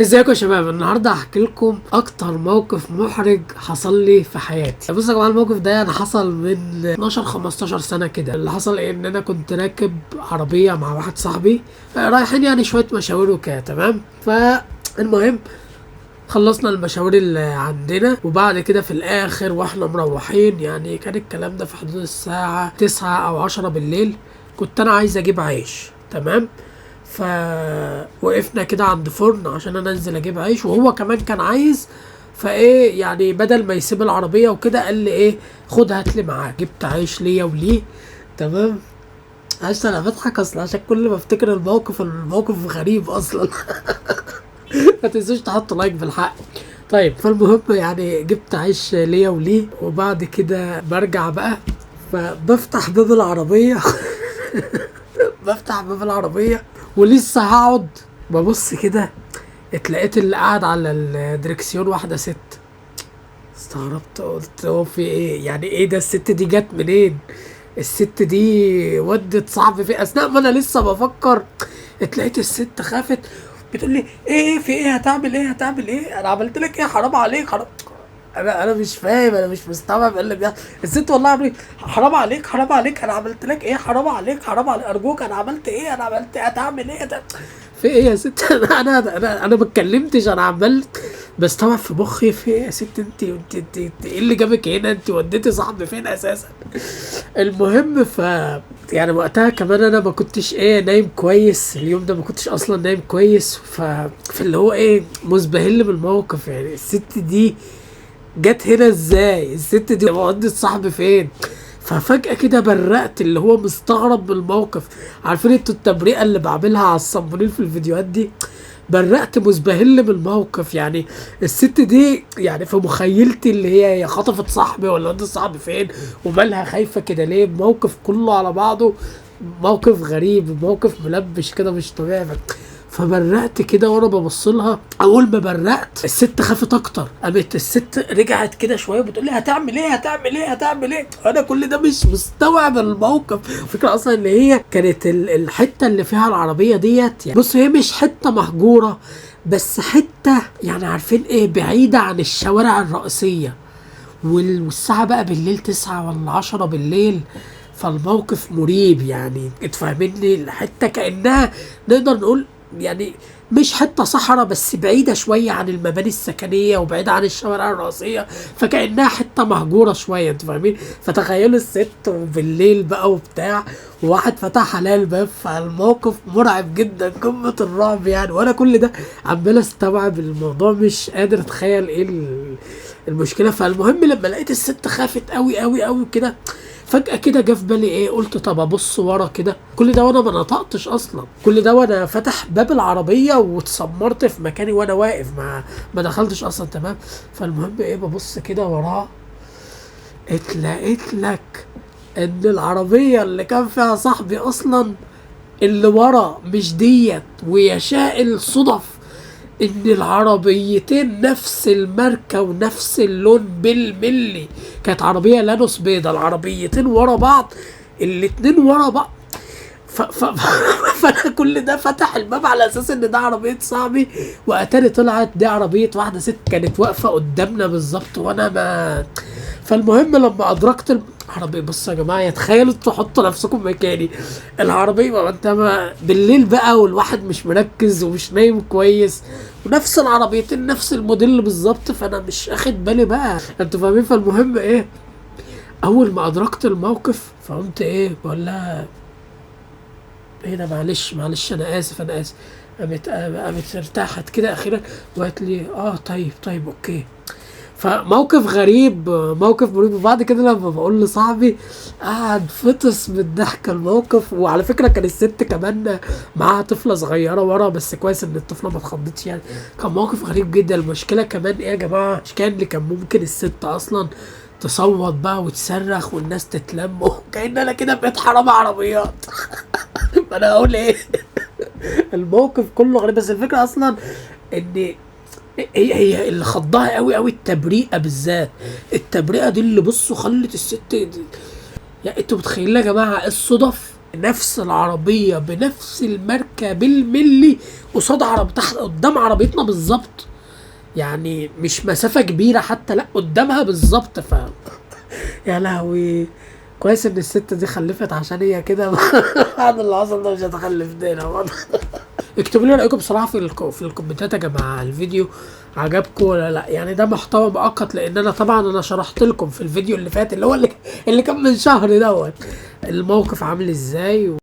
ازيكم يا شباب؟ النهارده هحكي لكم اكتر موقف محرج حصل لي في حياتي. بصوا يا جماعه، الموقف ده يعني حصل من 12 15 سنه كده. اللي حصل ان انا كنت راكب عربيه مع واحد صاحبي، رايحين يعني شويه مشاوير وكده، تمام. فالمهم خلصنا المشاوير اللي عندنا، وبعد كده في الاخر واحنا مروحين، يعني كان الكلام ده في حدود الساعه 9 او 10 بالليل، كنت انا عايز اجيب عيش، تمام. فوقفنا كده عند فرن عشان انا انزل اجيب عيش، وهو كمان كان عايز. فايه يعني بدل ما يسيب العربيه وكده، قال لي ايه، خد هات لي معاك. جبت عيش ليا وليه، تمام. عشان انا بضحك اصلا، عشان كل ما افتكر الموقف غريب اصلا. ما تنسوش تحطوا لايك بالحق. طيب، فالمهم يعني جبت عيش ليا وليه، وبعد كده برجع بقى، فبفتح باب العربيه. بفتح باب العربيه ولسه هقعد، ببص كده اتلقيت اللي قاعد على الدركسيون واحدة ست. استغربت، قلت هو في ايه؟ يعني ايه ده؟ الست دي جت منين؟ الست دي ودت صاحبي في اثناء ما انا لسه بفكر. اتلقيت الست خافت، بتقول لي ايه في ايه؟ هتعمل ايه؟ هتعمل ايه؟ انا عملت لك ايه؟ حرام عليك، حرام. انا مش فاهم، انا مش مستوعب ايه اللي بيحصل. الست والله عمري، حرام عليك، حرام عليك، انا عملت لك ايه؟ حرام عليك، حرام عليك، ارجوك، انا عملت ايه؟ انا عملت ايه؟ هتعمل ايه ده؟ في ايه يا ست؟ انا ما اتكلمتش، انا عمال بستوعب في مخي في ايه يا ست؟ انت ايه اللي جابك هنا؟ انت وديتي صاحبي فين اساسا؟ المهم يعني وقتها كمان انا ما كنتش ايه نايم كويس، اليوم ده ما كنتش اصلا نايم كويس. في اللي هو ايه، مزبهل بالموقف. يعني الست دي جت هنا ازاي؟ الست دي ودت صاحبي فين؟ ففجأة كده برقت، اللي هو مستغرب من الموقف. عارفين انتوا التبرئة اللي بعملها على الصنبولين في الفيديوهات دي؟ برقت مزبهل بالموقف. يعني الست دي يعني في مخيلتي اللي هي خطفت صاحبي ولا ودت صاحبي فين، ومالها خايفة كده ليه؟ الموقف كله على بعضه موقف غريب، موقف ملبش كده مش طبيعي. فبرقت كده وانا ببص لها. اول ما برقت الست خافت اكتر، قامت الست رجعت كده شويه بتقول لي هتعمل ايه؟ هتعمل ايه؟ هتعمل ايه؟ انا كل ده مش مستوعب الموقف. الفكره اصلا ان هي كانت الحته اللي فيها العربيه ديت، يعني بص هي مش حته مهجوره، بس حته يعني عارفين ايه، بعيده عن الشوارع الرئيسيه. والساعه بقى بالليل 9 ولا 10 بالليل. فالموقف مريب، يعني اتفهمني الحته كانها نقدر نقول يعني مش حته صحراء، بس بعيده شويه عن المباني السكنيه وبعيده عن الشوارع الرئيسيه، فكانها حته مهجوره شويه، انتوا فاهمين. فتخيلوا الست بالليل بقى وبتاع، وواحد فتح عليها الباب. فالموقف مرعب جدا، قمه الرعب يعني. وانا كل ده عمال استوعب الموضوع، مش قادر اتخيل ايه المشكله. فالمهم لما لقيت الست خافت قوي قوي قوي كده، فجأة كده جه في بالي ايه، قلت طب ابص ورا كده. كل ده وانا ما نطقتش اصلا، كل ده وانا فتح باب العربية واتسمرت في مكاني وانا واقف، ما دخلتش اصلا، تمام. فالمهم ايه، ببص كده وراه، اتلاقيت لك ان العربية اللي كان فيها صاحبي اصلا اللي ورا مش ديت. ويشاء الصدف ان العربيتين نفس الماركة ونفس اللون بالملي. كانت عربية لانوس بيضة، العربيتين ورا بعض، الاتنين ورا بعض. فانا كل ده فتح الباب على اساس ان ده عربية صاحبي، واتاري طلعت دي عربية واحدة ست كانت واقفة قدامنا بالظبط، وانا ما. فالمهم لما ادركت العربية، بصوا يا جماعة، تخيلوا تحطوا نفسكم مكاني. العربية ما انت ما بالليل بقى، والواحد مش مركز ومش نايم كويس، ونفس العربيتين نفس الموديل بالظبط، فانا مش اخد بالي بقى، انتوا فاهمين. فالمهم ايه، اول ما ادركت الموقف فقمت ايه بقول لها ايه ده، معلش معلش، انا اسف انا اسف. قامت ارتاحت كده اخيرا، وقالت لي طيب طيب اوكي. فموقف غريب، موقف مريب. وبعد كده لما بقول لصاحبي، قعد فطس من الضحك الموقف. وعلى فكره كان الست كمان معاها طفله صغيره ورا، بس كويس ان الطفله ما اتخضتش يعني. كان موقف غريب جدا. المشكله كمان ايه يا جماعه، مش كان اللي كان ممكن الست اصلا تصوت بقى وتصرخ والناس تتلم، كأن انا كده بقيت حرامي عربيات. انا اقول ايه؟ الموقف كله غريب. بس الفكره اصلا ان هي اللي خضها قوي قوي التبرئه بالذات. التبرئه دي اللي بصوا خلت الست دي. يعني انتوا متخيلين يا جماعه الصدف نفس العربيه بنفس الماركه بالملي قصاد عرب تحت قدام عربيتنا بالظبط، يعني مش مسافه كبيره حتى، لا قدامها بالظبط. يا لهوي، كويس ان الست دي خلفت عشان هي كده. بعد اللي حصل ده مش هتخلف تاني برضه. اكتبوا لي رايكم بصراحه في الكومنتات يا جماعه، الفيديو عجبكم ولا لا؟ يعني ده محتوى مؤقت، لان انا طبعا انا شرحت لكم في الفيديو اللي فات اللي هو اللي كان من شهر دوت الموقف عامل ازاي.